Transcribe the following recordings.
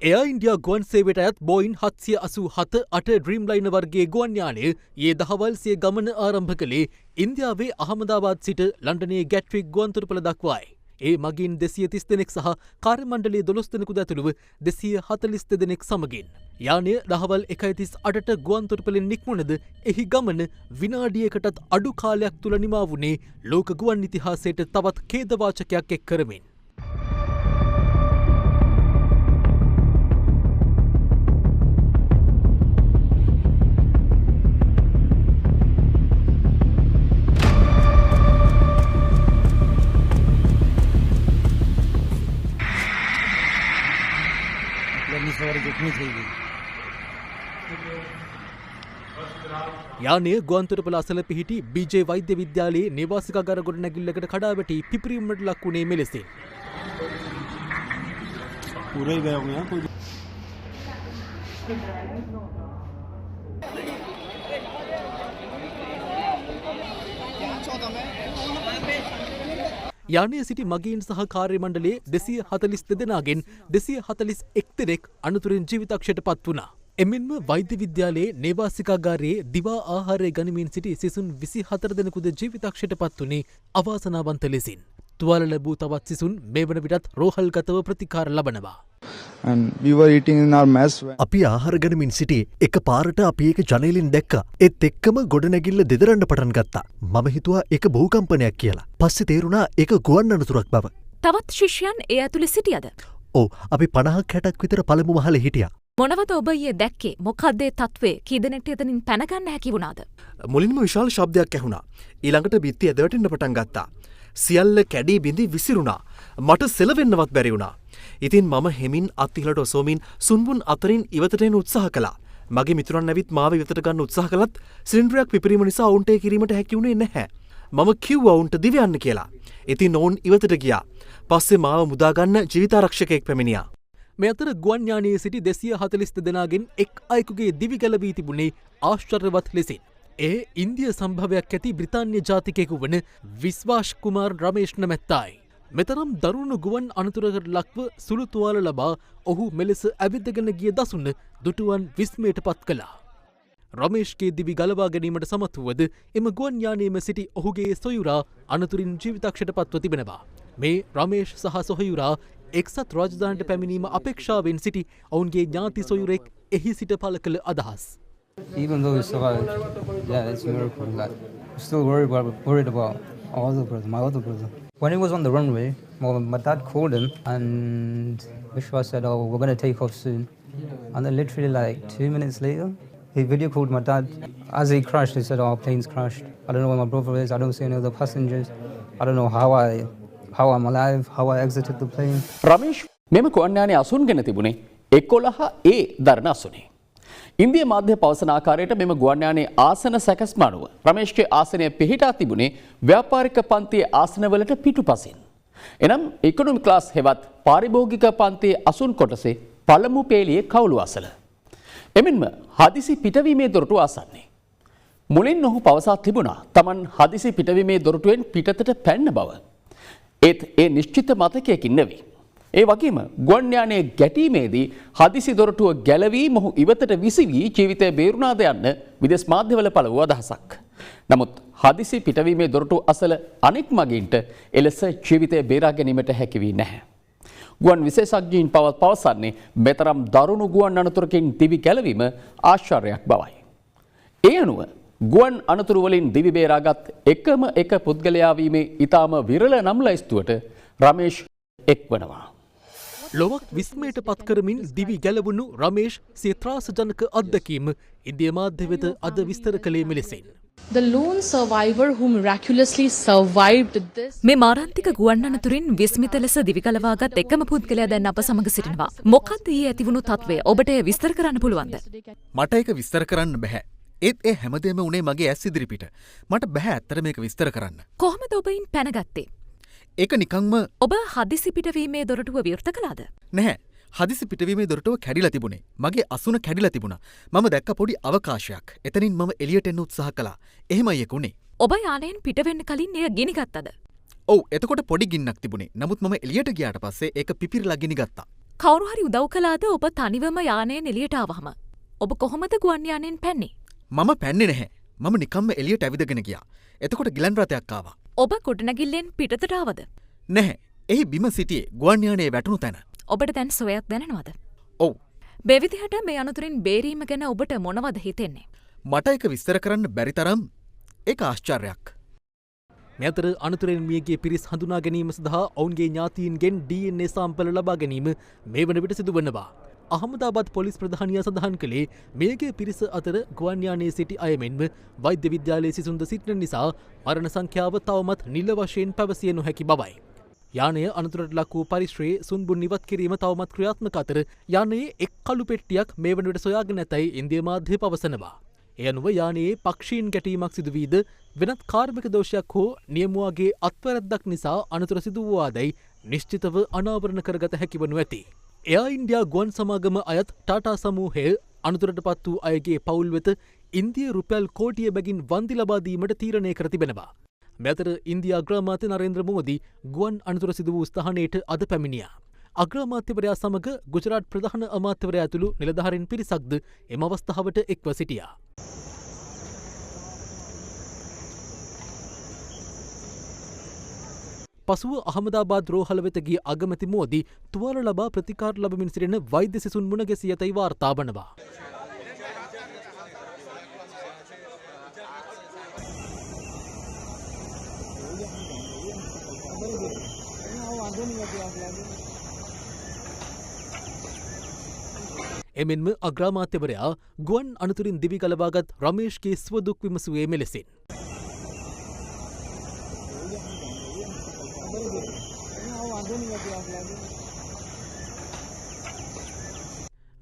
එයා ඉන්ඩියා ගුවන් සේවයට අයත් බෝයින් 787-8 ඩ්‍රීම්ලයිනර් වර්ගයේ ගුවන් යානය ඊයේ දහවල් සිය ගමන ආරම්භ කළේ ඉන්දියාවේ අහමදාබාද් සිට ලන්ඩනයේ ගැට්වික් ගුවන්තොටුපළ දක්වායි. ඒ මගින් 230 දෙනෙක් සහ කාර්ය මණ්ඩලයේ 12 දෙනෙකුද ඇතුළුව 242 දෙනෙක් සමගින්. යානය දහවල් 1:38ට ගුවන්තොටුපළෙන් නික්මුණද එහි ගමන විනාඩියකටත් අඩු කාලයක් තුල නිමා වුණේ ලෝක ගුවන් ඉතිහාසයට තවත් ඛේදවාචකයක් එක් කරමින්. යානය ගුවන්තොටුපළ අසල පිහිටි බීජේ වෛද්‍ය විද්‍යාලයේ නිවාසිකාගාර ගොඩනැගිල්ලකට කඩා වැටි පිපිරීමට ලක් වුණේ මෙලෙසින්. යානයේ සිටි මගීන් සහ කාර්ය මණ්ඩලයේ 242 දෙනාගෙන් 241 දෙනෙක් අනතුරින් ජීවිතක්ෂයට පත් වුණා. එමෙන්ම වෛද්‍ය විද්‍යාලයේ නේවාසිකාගාරයේ දිවා ආහාරය ගනිමින් සිටි සිසුන් 24 දෙනෙකුද ජීවිතක්ෂයට පත් වුණේ අවාසනාවන්ත ලෙසින්. තුවාල ලැබූ තවත් සිසුන් මේ වන විටත් රෝහල්ගතව ප්‍රතිකාර ලබනවා. අපි ආහාර ගනිමින් සිටි එක පාරට අපි ඒක ජනේලෙන් දැක්කා. ඒත් එක්කම ගොඩනැගිල්ල දෙදරන්න පටන් ගත්තා. මම හිතුවා ඒක භූකම්පනයක් කියලා. පස්සේ තේරුණා ඒක ගුවන් අනතුරක් බව. තවත් ශිෂ්‍යයන් ඒ ඇතුළේ සිටියද? ඔව් අපි 50ක් 60ක් විතර පළමු මහලේ හිටියා. මොනවද ඔබ ඊයේ දැක්කේ? මොකක්ද ඒ තත්ත්වය? කී දෙනෙක්ට එතනින් පැන ගන්න හැකි වුණාද? මුලින්ම විශාල ශබ්දයක් ඇහුණා. ඊළඟට බිත්ති ඇදවටෙන්න පටන් ගත්තා. සියල්ල කැඩී බිඳි විසිරුණා. මට සෙලවෙන්නවත් බැරි වුණා. ඉතින් මම හෙමින් අත්තිලට ඔසෝමින් සුන්බුන් අතරින් ඉවතට එන උත්සාහ කළා. මගේ මිතුරන් ඇවිත් මාව ඉවතට ගන්න උත්සාහ කළත් සිලින්ඩරයක් පිපිරීම නිසා ඔවුන්ට ඒ කිරීමට හැකි වුණේ නැහැ. මම කිව්වා ඔවුන්ට දිව යන්න කියලා. ඉතින් ඔවුන් ඉවතට ගියා. පස්සේ මාව මුදා ගන්න ජීවිතාරක්ෂකයෙක් පැමිණියා. මේ අතර ගුවන් යානයේ සිටි 242 දෙනාගෙන් එක් අයෙකුගේ දිවි ගැලවී තිබුණේ ආශ්චර්යවත් ලෙසින්. ඒ ඉන්දිය සම්භවයක් ඇති බ්‍රිතාන්‍ය ජාතිකයෙකු වන විශ්වාස් කුමාර් රමේෂ් නමැත්තායි. මෙතරම් දරුණු ගුවන් අනතුරකට ලක්ව සුළු තුවාල ලබා ඔහු මෙලෙස ඇවිදගෙන ගිය දසුන දුටුවන් විස්මයට පත් කළා. රමේෂ්ගේ දිවි ගලවා ගැනීමට සමත් වුවද එම ගුවන් යානයේම සිටි ඔහුගේ සොයුරා අනතුරින් ජීවිතක්ෂයට පත්ව තිබෙනවා. මේ රමේෂ් සහ සොහයුරා එක්සත් රාජධානියට පැමිණීම අපේක්ෂාවෙන් සිටි ඔවුන්ගේ ඥාති සොයුරෙක් එහි සිට පළ කළ අදහස්. Even though we survived, yeah, it's a miracle. Like, we're still worried about our other brother, my other brother. When he was on the runway, my dad called him and Vishwa said, "Oh, we're going to take off soon." And then literally like 2 minutes later, he video called my dad. As he crashed, he said, "Oh, our plane's crashed. I don't know where my brother is. I don't see any other passengers. I don't know how I'm alive, how I exited the plane." Ramesh මෙම ගුවන් යානයේ අසුන්ගෙන තිබුණේ 11A දරන අසුනේ. ඉන්දිය මාධ්‍ය පවසන ආකාරයට මෙම ගුවන් යානයේ ආසන සැකස්ම අනුව රමේෂ්ගේ ආසනය පිහිටා තිබුණේ ව්‍යාපාරික පන්තියේ ආසනවලට පිටුපසින්. එනම් ඉකොනොමි ක්ලාස් හෙවත් පාරිභෝගික පන්තියේ අසුන් කොටසේ පළමු පේළියේ කවුළු අසල. එමෙන්ම හදිසි පිටවීමේ දොරටුව ආසන්නේ. මුලින් ඔහු පවසා තිබුණා තමන් හදිසි පිටවීමේ දොරටුවෙන් පිටතට පැන්න බව. ඒත් ඒ නිශ්චිත මතකයකින් නෙවෙයි. ඒ වගේම ගුවන් යානයේ ගැටීමේදී හදිසි දොරටුව ගැලවී මොහු ඉවතට විසිවී ජීවිතය බේරුණාද යන්න විදේශ මාධ්‍යවල පළ වූ අදහසක්. නමුත් හදිසි පිටවීමේ දොරටුව අසල අනෙක් මගීන්ට එලෙස ජීවිතය බේරා ගැනීමට හැකි වී නැහැ. ගුවන් විශේෂඥයින් පවසන්නේ මෙතරම් දරුණු ගුවන් අනතුරකින් දිවි ගැලවීම ආශ්චර්යයක් බවයි. ඒ අනුව ගුවන් අනතුරු වලින් දිවි බේරාගත් එකම එක පුද්ගලයා වීමේ ඊටාම විරල නම් ලයිස්තුවට රමේෂ් එක් වනවා. ලොවක් විස්මයට පත් කරමින් දිවි ගැලවුණු රමේෂ් සිය ත්‍රාසජනක අත්දැකීම ඉන්දිය මාධ්‍ය වෙත අද විස්තර කළේ මෙලෙසින්. The lone survivor who miraculously survived this. මේ මාරාන්තික ගුවන් අනතුරින් විස්මිත ලෙස දිවි ගලවාගත් එකම පුද්ගලයා දැන් අප සමග සිටිනවා. මොකක්ද ඊයේ ඇතිවුණු තත්වය? ඔබට විස්තර කරන්න පුළුවන්ද? මට ඒක විස්තර කරන්න බෑ. ඒත් ඒ හැමදේම උනේ මගේ ඇස් ඉදිරිපිට. මට බෑ ඇත්තට මේක විස්තර කරන්න. කොහොමද ඔබ ඉන් පැනගත්තේ? ඒක නිකන්ම ඔබ හදිසි පිටවීමේ දොරටුව විවෘත කළාද? නැහැ. හදිසි පිටවීමේ දොරටුව කැඩිලා තිබුණේ. මගේ අසුන කැඩිලා තිබුණා. මම දැක්ක පොඩි අවකාශයක්. එතනින් මම එළියට එන්න උත්සාහ කළා. එහෙමයි ඒක උනේ. ඔබ යානයෙන් පිට වෙන්න කලින් එය ගිනි ගත්තද? ඔව් එතකොට පොඩි ගින්නක් තිබුණේ. නමුත් මම එළියට ගියාට පස්සේ ඒක පිපිරලා ගිනි ගත්තා. කවුරු හරි උදව් කළාද ඔබ තනිවම යානයෙන් එළියට ආවහම? ඔබ කොහොමද ගුවන් යානයෙන් පැන්නේ? මම පැන්නේ නැහැ. මම නිකම්ම එළියට ඇවිදගෙන ගියා. එතකොට ගිලන් රථයක් ආවා. ඔබ ගොඩනැගිල්ලෙන් පිටතට ආවද? නැහැ. එහි බිම සිටියේ ගුවන් යානයේ වැටුණු තැන. ඔබට දැන් සොයක් දැනෙනවද? ඔව්. බෙවිදිහට මේ අනතුරින් බේරීම ගැන ඔබට මොනවද හිතෙන්නේ? මට එක විස්තර කරන්න බැරි තරම් ඒක ආශ්චර්යයක්. මෙතර අනතුරෙන් මියගේ පිරිස් හඳුනා ගැනීම සඳහා ඔවුන්ගේ ඥාතීන්ගෙන් DNA සාම්පල ලබා ගැනීම මේ වන විට සිදුවනවා. අහමදාබාද් පොලිස් ප්‍රධානියා සඳහන් කළේ මේගේ පිරිස අතර ගුවන් යානයේ සිටි අය මෙන්ම වෛද්‍ය විද්‍යාලයේ සිසුන්ද සිටින නිසා මරණ සංඛ්‍යාව තවමත් නිල වශයෙන් පැවසිය නොහැකි බවයි. යානය අනතුරට ලක් වූ පරිශ්‍රයේ සුන්බුන් ඉවත් කිරීම තවමත් ක්‍රියාත්මක අතර යානයේ එක් කළු පෙට්ටියක් මේ වන විට සොයාගෙන නැතැයි ඉන්දිය මාධ්‍ය පවසනවා. එය අනුව යානයේ පක්ෂීන් ගැටීමක් සිදුවීද වෙනත් කාර්මික දෝෂයක් හෝ නියමුවාගේ අත්වැරැද්දක් නිසා අනතුර සිදු වූවාදැයි නිශ්චිතව අනාවරණ කරගත හැකි වනු ඇති. එයා ඉන්ඩියා ගුවන් සමාගම අයත් ටාටා සමූහය අනතුරට පත් වූ අයගේ පවුල් වෙත ඉන්දිය රුපියල් කෝටිය බැගින් වන්දි ලබා දීමට තීරණය කර තිබෙනවා. මෙතර ඉන්දියා අග්‍රාමාත්‍ය නරේන්ද්‍ර මෝදි ගුවන් අනතුර සිදු වූ ස්ථානයට අද පැමිණියා. අග්‍රාමාත්‍යවරයා සමග ගුජරාට් ප්‍රධාන අමාත්‍යවරයා ඇතුළු නිලධාරීන් පිරිසක්ද එම අවස්ථාවට එක්ව සිටියා. පසුව අහමදාබාද් රෝහල වෙත ගිය අගමැති මෝදි තුවාල ලබා ප්‍රතිකාර ලබමින් සිටින වෛද්‍ය සිසුන් මුණ ගැසී ඇතැයි වාර්තා වනවා. එමෙන්ම අග්‍රාමාත්‍යවරයා ගුවන් අනතුරින් දිවි ගලවාගත් රමේෂ්ගේ ස්වදුක් විමසුවේ මෙලෙසින්.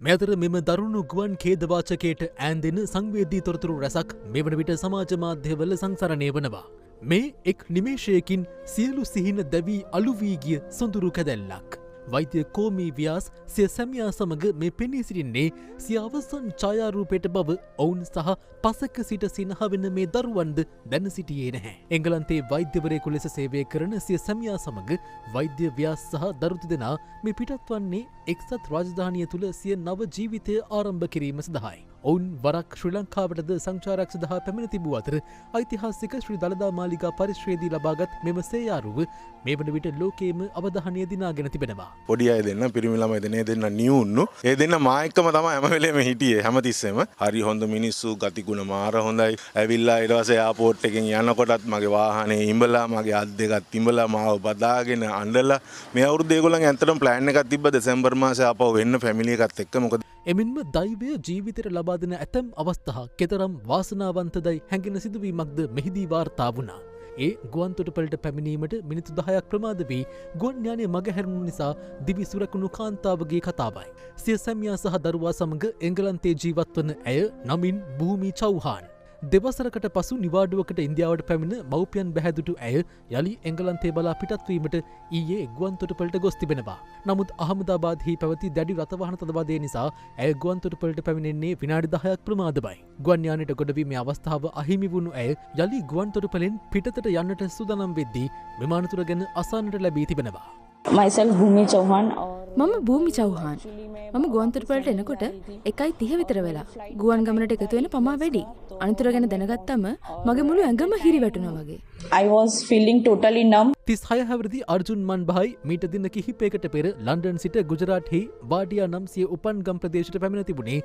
මෙතර මෙම දරුණු ගුවන් ඛේදවාචකයට ඈන්දෙන සංවේදී තොරතුරු රැසක් මෙවන විට සමාජ මාධ්‍යවල සංසරණය වනවා. මේ එක් නිමේෂයකින් සියලු සිහින දැවී අලුවී ගිය සොඳුරු කැදැල්ලක්. වෛද්‍ය කෝමී ව්‍යාස් සිය සැමියා සමග මේ පෙනී සිටින්නේ සිය අවසන් ඡායාරූපයට බව ඔවුන් සහ පසක සිට සිනහවෙන මේ දරුවන්ද දැන සිටියේ නැහැ. එංගලන්තයේ වෛද්‍යවරයෙකු ලෙස සේවය කරන සිය සැමියා සමග වෛද්‍ය ව්‍යාස් සහ දරු දෙදෙනා මේ පිටත් වන්නේ එක්සත් රාජධානිය තුළ සිය නව ජීවිතය ආරම්භ කිරීම සඳහායි. ඔවුන් වරක් ශ්‍රී ලංකාවටද සංචාරයක් සඳහා පැමිණ තිබූ අතර ඓතිහාසික ශ්‍රී දළදා මාලිගා පරිශ්‍රයේදී ලබාගත් මෙම සේයාරුව මේ වන විට ලෝකයේම අවධානය දිනාගෙන තිබෙනවා. පොඩි අය දෙන්න පිරිමි ළමයි දෙන දෙන්න නියුන්නු. ඒ දෙන්න මා එක්කම තමයි හැම වෙලේම හිටියේ හැමතිස්සෙම. හරි හොඳ මිනිස්සු ගතිගුණ මාර හොඳයි. ඇවිල්ලා ඊට පස්සේ එයාපෝට් එකෙන් යනකොටත් මගේ වාහනේ ඉඹලා මගේ අත් දෙකත් ඉඹලා මාව බදාගෙන අඬලා මේ අවුරුද්ද ඒගොල්ලන්ගේ ඇත්තටම ප්ලෑන් එකක් තිබ්බ දෙසැම්බර් මාසේ ආපහු වෙන්න ෆැමිලි එකත් එක්ක. මොකද එමෙන්ම දෛවය ජීවිතයට ලබා දෙන ඇතැම් අවස්ථා කෙතරම් වාසනාවන්තදයි හැඟෙන සිදුවීමක්ද මෙහිදී වාර්තා වුණා. ඒ ගුවන්තොටුපළට පැමිණීමට මිනිත්තු 10ක් ප්‍රමාද වී ගුවන් යානය මගහැරුණු නිසා දිවි සුරකුණු කාන්තාවගේ කතාවයි. සිය සැමියා සහ දරුවා සමග එංගලන්තයේ ජීවත් වන ඇය නමින් භූමි චෞහාන්. දෙවසරකට පසු නිවාඩුවකට ඉන්දියාවට පැමිණ මව්පියන් බැහැදුටු ඇය යළි එංගලන්තේ බලා පිටත්වීමට ඊයේ ගුවන්තොටුපළට ගොස් තිබෙනවා. නමුත් අහමදාබාද්හි පැවති දැඩි රථවාහන තදබදය නිසා ඇය ගුවන්තොටුපළට පැමිණෙන්නේ විනාඩි 10ක් ප්‍රමාදවයි. ගුවන් යානයට ගොඩවීමේ අවස්ථාව අහිමි වුණු ඇය යළි ගුවන්තොටුපළෙන් පිටතට යන්නට සූදානම් වෙද්දී මෙම අනතුර ගැන අසන්නට ලැබී තිබෙනවා. myself Bhumi Chauhan. මම භූමි චෞහාන්. මම ගුවන්තොටුපළට එනකොට 1:30 විතර වෙලා. ගුවන් ගමනට එකතු වෙන පමා වැඩි. අනතුර ගැන දැනගත්තම මගේ මුළු ඇඟම හිරි වැටුණා වගේ. I was feeling totally numb. 36 හැවිරිදි අර්ජුන් මන්බහයි මීට දින කිහිපයකට පෙර ලන්ඩන් සිට ගුජරාට්හි වාඩියා නම් සිය උපන්ගම් ප්‍රදේශයට පැමිණ තිබුණේ.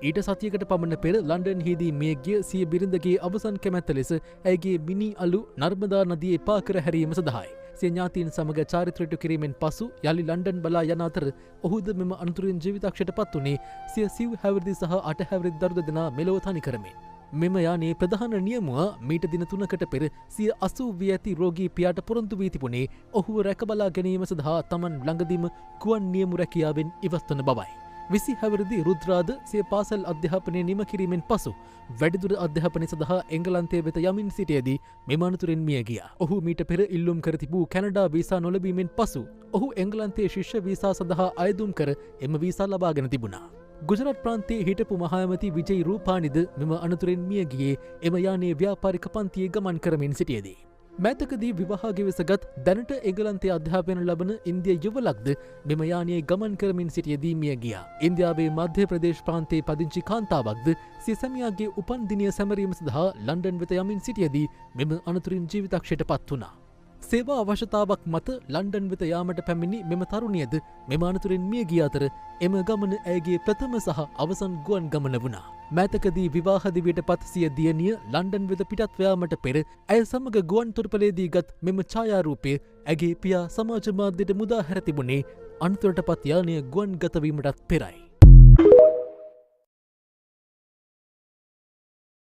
ඊට සතියකට පමණ පෙර ලන්ඩන්හිදී මිය ගිය සිය බිරිඳගේ අවසන් කැමැත්ත ලෙස ඇයගේ මිනි අලු නර්මදා නදියේ පා කර හැරීම සඳහායි. සිය ඥාතීන් සමග චාරිත්‍රයට කිරීමෙන් පසු යළි ලන්ඩන් බලා යන අතර ඔහුද මෙම අනතුරින් ජීවිතක්ෂයට පත් වුණේ සිය සිව් හැවිරිදි සහ අට හැවිරිදි දරු දෙදෙනා මෙලොව තනි කරමින්. මෙම යානයේ ප්‍රධාන නියමුවා මීට දින 3කට පෙර සිය 80 වී ඇති රෝගී පියාට පොරොන්දු වී තිබුණේ ඔහුව රැකබලා ගැනීම සඳහා තමන් ළඟදීම ගුවන් නියමු රැකියාවෙන් ඉවත් වන බවයි. 20 හැවිරිදි රුද්‍රාද සිය පාසල් අධ්‍යාපනය නිම කිරීමෙන් පසු වැඩිදුර අධ්‍යාපනය සඳහා එංගලන්තය වෙත යමින් සිටියේදී මෙම අනතුරින් මිය ගියා. ඔහු මීට පෙර ඉල්ලුම් කර තිබූ කැනඩා වීසා නොලැබීමෙන් පසු ඔහු එංගලන්තයේ ශිෂ්‍ය වීසා සඳහා අයදුම් කර එම වීසා ලබාගෙන තිබුණා. ගුජරාට් ප්‍රාන්තයේ හිටපු මහඇමති විජයි රූපානිද මෙම අනතුරින් මිය ගියේ එම යානයේ ව්‍යාපාරික පන්තියේ ගමන් කරමින් සිටියේදී. මෑතකදී විවාහ ගෙවසගත් දැනට එංගලන්තයේ අධ්‍යාපනය ලබන ඉන්දිය යුවලක්ද මෙම යානයේ ගමන් කරමින් සිටියදී මිය ගියා. ඉන්දියාවේ මධ්‍ය ප්‍රදේශ ප්‍රාන්තයේ පදිංචි කාන්තාවක්ද සිය සැමියාගේ උපන්දිනය සැමරීම සඳහා ලන්ඩන් වෙත යමින් සිටියදී මෙම අනතුරින් ජීවිතක්ෂයට පත් වුණා. සේවා අවශ්‍යතාවක් මත ලන්ඩන් වෙත යාමට පැමිණි මෙම තරුණියද මෙම අනතුරින් මිය ගිය අතර එම ගමන ඇයගේ ප්‍රථම සහ අවසන් ගුවන් ගමන වුණා. මෑතකදී විවාහ දිවියට පත් සිය දියණිය ලන්ඩන් වෙත පිටත් යාමට පෙර ඇය සමග ගුවන් තොටුපළේදී ගත් මෙම ඡායාරූපය ඇගේ පියා සමාජ මාධ්‍යයට මුදා හැර තිබුණේ අනතුරට පත් යානය ගුවන් ගතවීමටත් පෙරයි.